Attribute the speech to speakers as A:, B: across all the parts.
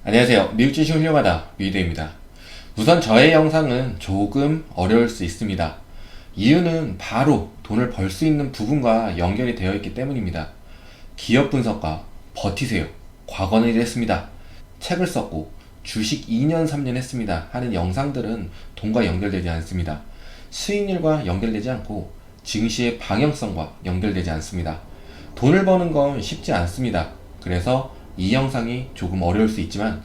A: 안녕하세요. 미국 주식 훌륭하다 미대입니다. 우선 저의 영상은 조금 어려울 수 있습니다. 이유는 바로 돈을 벌 수 있는 부분과 연결이 되어 있기 때문입니다. 기업 분석과 버티세요. 과거는 이랬습니다. 책을 썼고 주식 2년 3년 했습니다 하는 영상들은 돈과 연결되지 않습니다. 수익률과 연결되지 않고 증시의 방향성과 연결되지 않습니다. 돈을 버는 건 쉽지 않습니다. 그래서 이 영상이 조금 어려울 수 있지만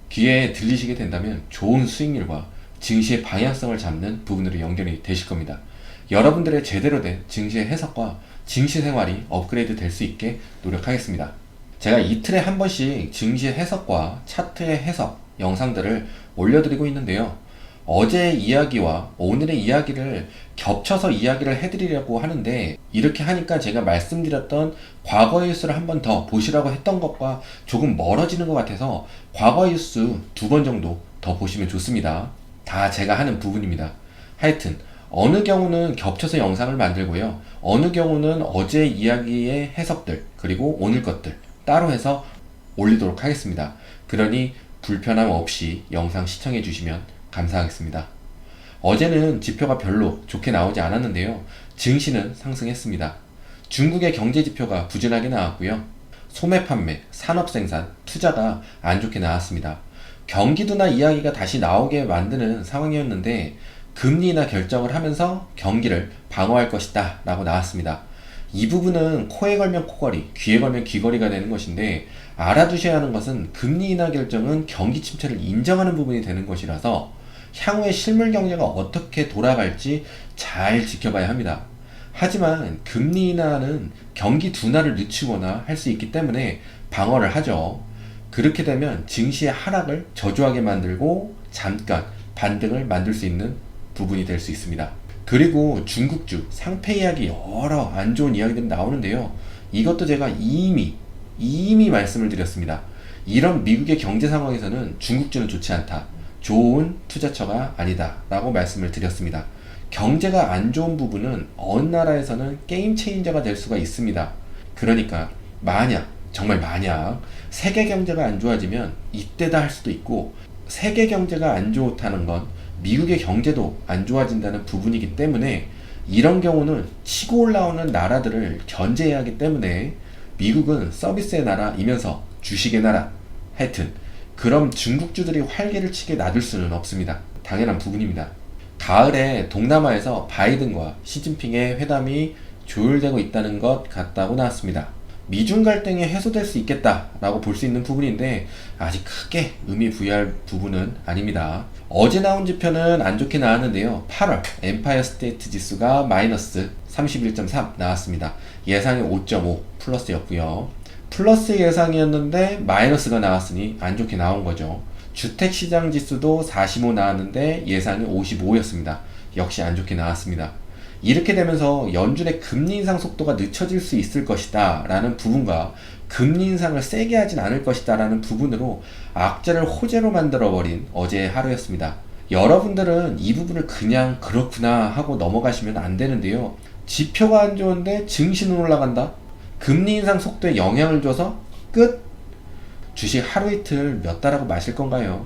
A: 귀에 들리시게 된다면 좋은 수익률과 증시의 방향성을 잡는 부분으로 연결이 되실 겁니다. 여러분들의 제대로 된 증시의 해석과 증시 생활이 업그레이드 될 수 있게 노력하겠습니다. 제가 이틀에 한 번씩 증시 해석과 차트의 해석 영상들을 올려드리고 있는데요. 어제의 이야기와 오늘의 이야기를 겹쳐서 이야기를 해드리려고 하는데, 이렇게 하니까 제가 말씀드렸던 과거의 뉴스를 한 번 더 보시라고 했던 것과 조금 멀어지는 것 같아서 과거의 뉴스 2번 정도 더 보시면 좋습니다. 다 제가 하는 부분입니다. 하여튼 어느 경우는 겹쳐서 영상을 만들고요, 어느 경우는 어제 이야기의 해석들 그리고 오늘 것들 따로 해서 올리도록 하겠습니다. 그러니 불편함 없이 영상 시청해 주시면 감사하겠습니다. 어제는 지표가 별로 좋게 나오지 않았는데요. 증시는 상승했습니다. 중국의 경제 지표가 부진하게 나왔고요. 소매 판매, 산업 생산, 투자가 안 좋게 나왔습니다. 경기 둔화 이야기가 다시 나오게 만드는 상황이었는데, 금리 인하 결정을 하면서 경기를 방어할 것이다 라고 나왔습니다. 이 부분은 코에 걸면 코걸이, 귀에 걸면 귀걸이가 되는 것인데, 알아두셔야 하는 것은 금리 인하 결정은 경기 침체를 인정하는 부분이 되는 것이라서 향후에 실물 경제가 어떻게 돌아갈지 잘 지켜봐야 합니다. 하지만 금리 인하는 경기 둔화를 늦추거나 할 수 있기 때문에 방어를 하죠. 그렇게 되면 증시의 하락을 저조하게 만들고 잠깐 반등을 만들 수 있는 부분이 될 수 있습니다. 그리고 중국주 상패 이야기, 여러 안 좋은 이야기들이 나오는데요. 이것도 제가 이미 말씀을 드렸습니다. 이런 미국의 경제 상황에서는 중국주는 좋지 않다, 좋은 투자처가 아니다 라고 말씀을 드렸습니다. 경제가 안 좋은 부분은 어느 나라에서는 게임 체인저가 될 수가 있습니다. 그러니까 정말 만약 세계 경제가 안 좋아지면 이때다 할 수도 있고, 세계 경제가 안 좋다는 건 미국의 경제도 안 좋아진다는 부분이기 때문에 이런 경우는 치고 올라오는 나라들을 견제해야 하기 때문에, 미국은 서비스의 나라이면서 주식의 나라, 하여튼 그럼 중국주들이 활개를 치게 놔둘 수는 없습니다. 당연한 부분입니다. 가을에 동남아에서 바이든과 시진핑의 회담이 조율되고 있다는 것 같다고 나왔습니다. 미중 갈등이 해소될 수 있겠다라고 볼 수 있는 부분인데 아직 크게 의미 부여할 부분은 아닙니다. 어제 나온 지표는 안 좋게 나왔는데요. 8월 엠파이어 스테이트 지수가 마이너스 31.3 나왔습니다. 예상이 5.5 플러스였고요. 플러스 예상이었는데 마이너스가 나왔으니 안 좋게 나온 거죠. 주택시장 지수도 45 나왔는데 예상이 55였습니다. 역시 안 좋게 나왔습니다. 이렇게 되면서 연준의 금리 인상 속도가 늦춰질 수 있을 것이다 라는 부분과 금리 인상을 세게 하진 않을 것이다 라는 부분으로 악재를 호재로 만들어버린 어제의 하루였습니다. 여러분들은 이 부분을 그냥 그렇구나 하고 넘어가시면 안 되는데요. 지표가 안 좋은데 증시는 올라간다? 금리 인상 속도에 영향을 줘서 끝? 주식 하루 이틀 몇 달하고 마실 건가요?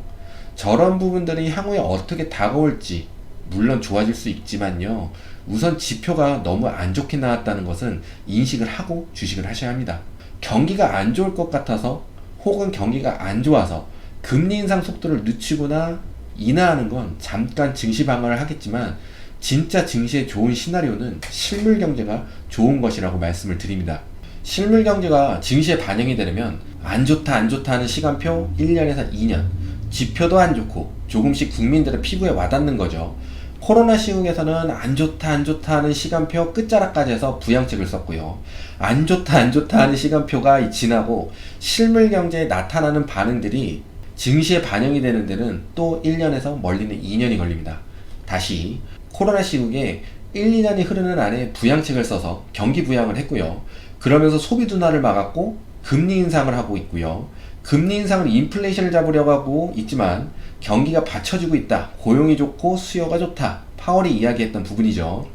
A: 저런 부분들이 향후에 어떻게 다가올지 물론 좋아질 수 있지만요, 우선 지표가 너무 안 좋게 나왔다는 것은 인식을 하고 주식을 하셔야 합니다. 경기가 안 좋을 것 같아서 혹은 경기가 안 좋아서 금리 인상 속도를 늦추거나 인하하는 건 잠깐 증시 방어를 하겠지만, 진짜 증시의 좋은 시나리오는 실물 경제가 좋은 것이라고 말씀을 드립니다. 실물 경제가 증시에 반영이 되려면 안 좋다 하는 시간표 1년에서 2년, 지표도 안 좋고 조금씩 국민들의 피부에 와닿는 거죠. 코로나 시국에서는 안 좋다 하는 시간표 끝자락까지 해서 부양책을 썼고요. 안 좋다 하는 시간표가 지나고 실물 경제에 나타나는 반응들이 증시에 반영이 되는 데는 또 1년에서 멀리는 2년이 걸립니다. 다시 코로나 시국에 1, 2년이 흐르는 안에 부양책을 써서 경기 부양을 했고요. 그러면서 소비 둔화를 막았고 금리 인상을 하고 있고요. 금리 인상을 인플레이션을 잡으려고 하고 있지만 경기가 받쳐주고 있다, 고용이 좋고 수요가 좋다, 파월이 이야기했던 부분이죠.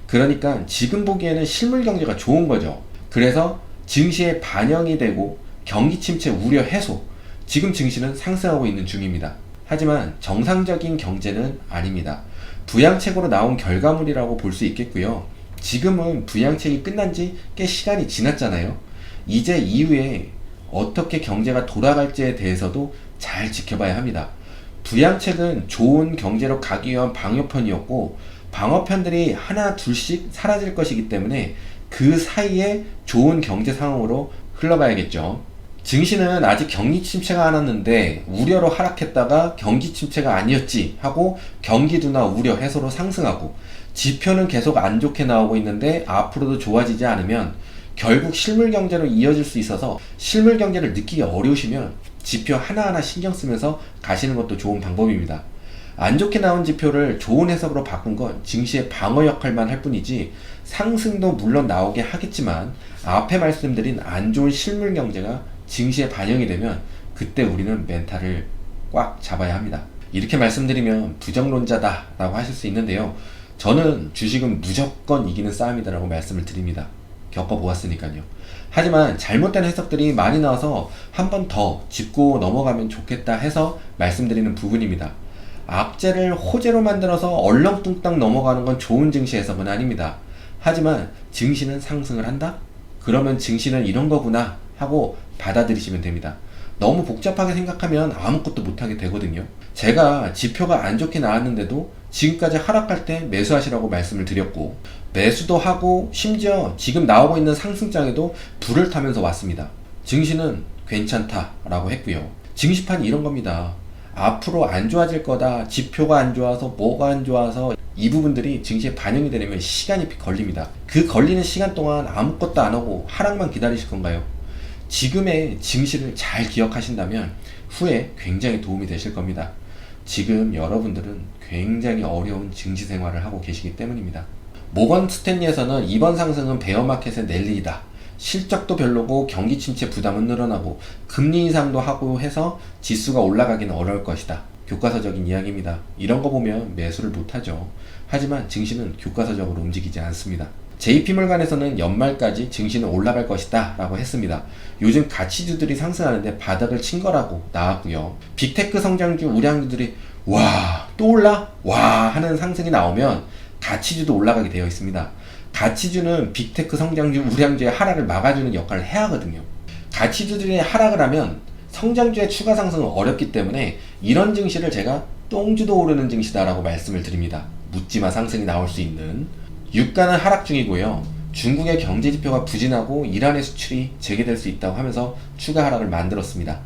A: 그러니까 지금 보기에는 실물 경제가 좋은 거죠. 그래서 증시에 반영이 되고 경기 침체 우려 해소, 지금 증시는 상승하고 있는 중입니다. 하지만 정상적인 경제는 아닙니다. 부양책으로 나온 결과물이라고 볼 수 있겠고요. 지금은 부양책이 끝난 지 꽤 시간이 지났잖아요. 이제 이후에 어떻게 경제가 돌아갈지에 대해서도 잘 지켜봐야 합니다. 부양책은 좋은 경제로 가기 위한 방어편이었고, 방어편들이 하나 둘씩 사라질 것이기 때문에 그 사이에 좋은 경제 상황으로 흘러가야겠죠. 증시는 아직 경기 침체가 안 왔는데 우려로 하락했다가 경기 침체가 아니었지 하고 경기 둔화 우려 해소로 상승하고, 지표는 계속 안 좋게 나오고 있는데 앞으로도 좋아지지 않으면 결국 실물 경제로 이어질 수 있어서, 실물 경제를 느끼기 어려우시면 지표 하나하나 신경 쓰면서 가시는 것도 좋은 방법입니다. 안 좋게 나온 지표를 좋은 해석으로 바꾼 건 증시의 방어 역할만 할 뿐이지, 상승도 물론 나오게 하겠지만 앞에 말씀드린 안 좋은 실물 경제가 증시에 반영이 되면 그때 우리는 멘탈을 꽉 잡아야 합니다. 이렇게 말씀드리면 부정론자다 라고 하실 수 있는데요, 저는 주식은 무조건 이기는 싸움이다 라고 말씀을 드립니다. 겪어보았으니까요. 하지만 잘못된 해석들이 많이 나와서 한 번 더 짚고 넘어가면 좋겠다 해서 말씀드리는 부분입니다. 악재를 호재로 만들어서 얼렁뚱땅 넘어가는 건 좋은 증시 해석은 아닙니다. 하지만 증시는 상승을 한다? 그러면 증시는 이런 거구나 하고 받아들이시면 됩니다. 너무 복잡하게 생각하면 아무것도 못하게 되거든요. 제가 지표가 안 좋게 나왔는데도 지금까지 하락할 때 매수하시라고 말씀을 드렸고, 매수도 하고 심지어 지금 나오고 있는 상승장에도 불을 타면서 왔습니다. 증시는 괜찮다라고 했고요. 증시판이 이런 겁니다. 앞으로 안 좋아질 거다, 지표가 안 좋아서 뭐가 안 좋아서, 이 부분들이 증시에 반영이 되려면 시간이 걸립니다. 그 걸리는 시간 동안 아무것도 안 하고 하락만 기다리실 건가요? 지금의 증시를 잘 기억하신다면 후에 굉장히 도움이 되실 겁니다. 지금 여러분들은 굉장히 어려운 증시 생활을 하고 계시기 때문입니다. 모건 스탠리에서는 이번 상승은 베어마켓의 랠리이다, 실적도 별로고 경기 침체 부담은 늘어나고 금리 인상도 하고 해서 지수가 올라가기는 어려울 것이다, 교과서적인 이야기입니다. 이런 거 보면 매수를 못하죠. 하지만 증시는 교과서적으로 움직이지 않습니다. JP몰간에서는 연말까지 증시는 올라갈 것이다 라고 했습니다. 요즘 가치주들이 상승하는데 바닥을 친 거라고 나왔고요. 빅테크 성장주 우량주들이 와 또 올라? 와 하는 상승이 나오면 가치주도 올라가게 되어 있습니다. 가치주는 빅테크 성장주 우량주의 하락을 막아주는 역할을 해야 하거든요. 가치주들이 하락을 하면 성장주의 추가 상승은 어렵기 때문에 이런 증시를 제가 똥주도 오르는 증시다 라고 말씀을 드립니다. 묻지마 상승이 나올 수 있는. 유가는 하락 중이고요. 중국의 경제지표가 부진하고 이란의 수출이 재개될 수 있다고 하면서 추가 하락을 만들었습니다.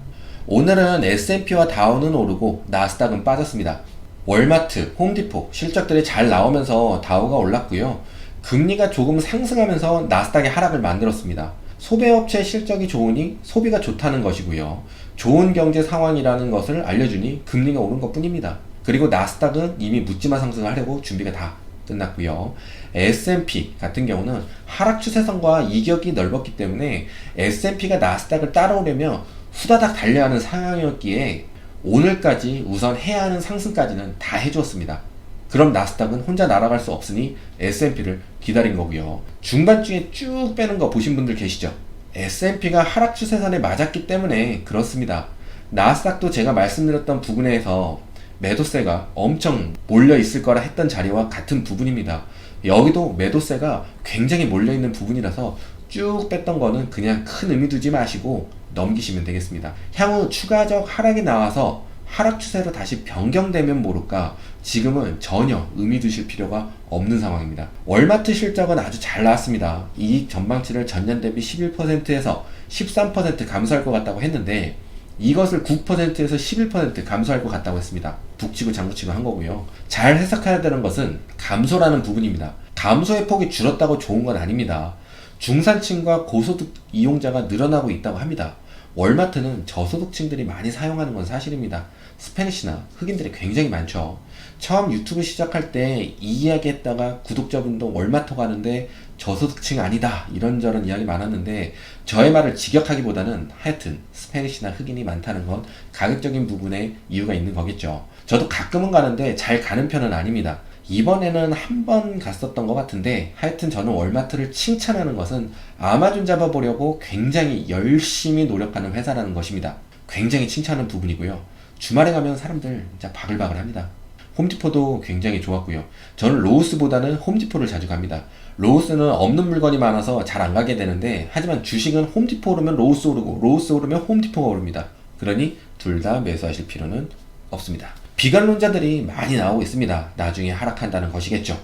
A: 오늘은 S&P와 다우는 오르고 나스닥은 빠졌습니다. 월마트, 홈디포 실적들이 잘 나오면서 다우가 올랐고요. 금리가 조금 상승하면서 나스닥의 하락을 만들었습니다. 소비업체 실적이 좋으니 소비가 좋다는 것이고요. 좋은 경제 상황이라는 것을 알려주니 금리가 오른 것 뿐입니다. 그리고 나스닥은 이미 묻지마 상승을 하려고 준비가 다 끝났고요. S&P 같은 경우는 하락 추세선과 이격이 넓었기 때문에 S&P가 나스닥을 따라오려면 후다닥 달려야 하는 상황이었기에 오늘까지 우선 해야 하는 상승까지는 다 해주었습니다. 그럼 나스닥은 혼자 날아갈 수 없으니 S&P를 기다린 거고요. 중반중에 쭉 빼는 거 보신 분들 계시죠? S&P가 하락 추세선에 맞았기 때문에 그렇습니다. 나스닥도 제가 말씀드렸던 부분에서 매도세가 엄청 몰려 있을 거라 했던 자리와 같은 부분입니다. 여기도 매도세가 굉장히 몰려 있는 부분이라서 쭉 뺐던 거는 그냥 큰 의미 두지 마시고 넘기시면 되겠습니다. 향후 추가적 하락이 나와서 하락 추세로 다시 변경되면 모를까, 지금은 전혀 의미 두실 필요가 없는 상황입니다. 월마트 실적은 아주 잘 나왔습니다. 이익 전망치를 전년 대비 11%에서 13% 감소할 것 같다고 했는데 이것을 9%에서 11% 감소할 것 같다고 했습니다. 북치고 장구치고 한 거고요. 잘 해석해야 되는 것은 감소라는 부분입니다. 감소의 폭이 줄었다고 좋은 건 아닙니다. 중산층과 고소득 이용자가 늘어나고 있다고 합니다. 월마트는 저소득층들이 많이 사용하는 건 사실입니다. 스페니시나 흑인들이 굉장히 많죠. 처음 유튜브 시작할 때 이 이야기 했다가 구독자분도 월마트 가는데 저소득층 아니다 이런저런 이야기 많았는데, 저의 말을 직역하기보다는 하여튼 스페니시나 흑인이 많다는 건 가격적인 부분에 이유가 있는 거겠죠. 저도 가끔은 가는데 잘 가는 편은 아닙니다. 이번에는 한 번 갔었던 것 같은데, 하여튼 저는 월마트를 칭찬하는 것은 아마존 잡아보려고 굉장히 열심히 노력하는 회사라는 것입니다. 굉장히 칭찬하는 부분이고요. 주말에 가면 사람들 진짜 바글바글 합니다. 홈디포도 굉장히 좋았고요. 저는 로우스보다는 홈디포를 자주 갑니다. 로우스는 없는 물건이 많아서 잘 안 가게 되는데, 하지만 주식은 홈디포 오르면 로우스 오르고 로우스 오르면 홈디포가 오릅니다. 그러니 둘 다 매수하실 필요는 없습니다. 비관론자들이 많이 나오고 있습니다. 나중에 하락한다는 것이겠죠.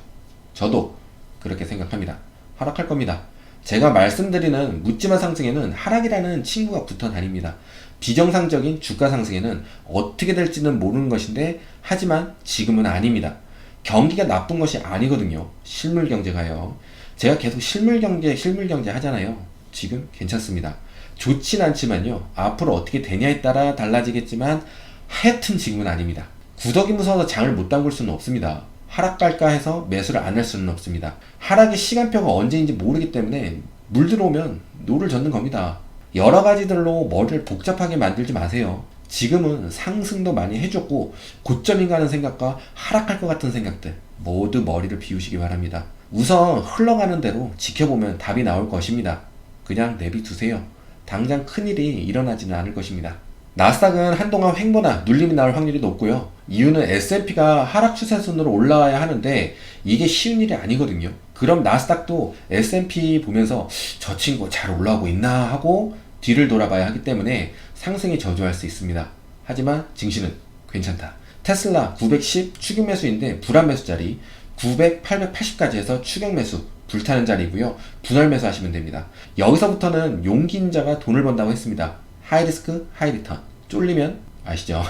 A: 저도 그렇게 생각합니다. 하락할 겁니다. 제가 말씀드리는 묻지마 상승에는 하락이라는 친구가 붙어 다닙니다. 비정상적인 주가 상승에는 어떻게 될지는 모르는 것인데, 하지만 지금은 아닙니다. 경기가 나쁜 것이 아니거든요. 실물 경제가요. 제가 계속 실물 경제 하잖아요. 지금 괜찮습니다. 좋진 않지만요. 앞으로 어떻게 되냐에 따라 달라지겠지만 하여튼 지금은 아닙니다. 구더기 무서워서 장을 못 담글 수는 없습니다. 하락 갈까 해서 매수를 안 할 수는 없습니다. 하락의 시간표가 언제인지 모르기 때문에 물 들어오면 노를 젓는 겁니다. 여러 가지들로 머리를 복잡하게 만들지 마세요. 지금은 상승도 많이 해줬고 고점인가 하는 생각과 하락할 것 같은 생각들 모두 머리를 비우시기 바랍니다. 우선 흘러가는 대로 지켜보면 답이 나올 것입니다. 그냥 내비두세요. 당장 큰일이 일어나지는 않을 것입니다. 나스닥은 한동안 횡보나 눌림이 나올 확률이 높고요. 이유는 S&P가 하락 추세선으로 올라와야 하는데 이게 쉬운 일이 아니거든요. 그럼 나스닥도 S&P 보면서 저 친구 잘 올라오고 있나 하고 뒤를 돌아봐야 하기 때문에 상승이 저조할 수 있습니다. 하지만 증시는 괜찮다. 테슬라 910 추격 매수인데 불안 매수 자리 900, 880까지 해서 추격 매수 불타는 자리고요. 분할 매수 하시면 됩니다. 여기서부터는 용기 있는 자가 돈을 번다고 했습니다. 하이 리스크, 하이 리턴. 쫄리면 아시죠?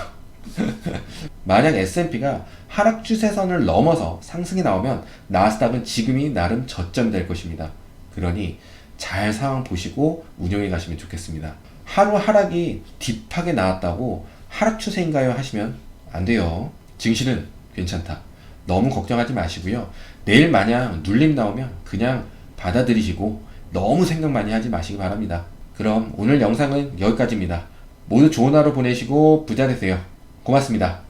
A: 만약 S&P가 하락 추세선을 넘어서 상승이 나오면 나스닥은 지금이 나름 저점이 될 것입니다. 그러니 잘 상황 보시고 운영해 가시면 좋겠습니다. 하루 하락이 딥하게 나왔다고 하락 추세인가요? 하시면 안 돼요. 증시는 괜찮다. 너무 걱정하지 마시고요. 내일 만약 눌림 나오면 그냥 받아들이시고 너무 생각 많이 하지 마시기 바랍니다. 그럼 오늘 영상은 여기까지입니다. 모두 좋은 하루 보내시고 부자 되세요. 고맙습니다.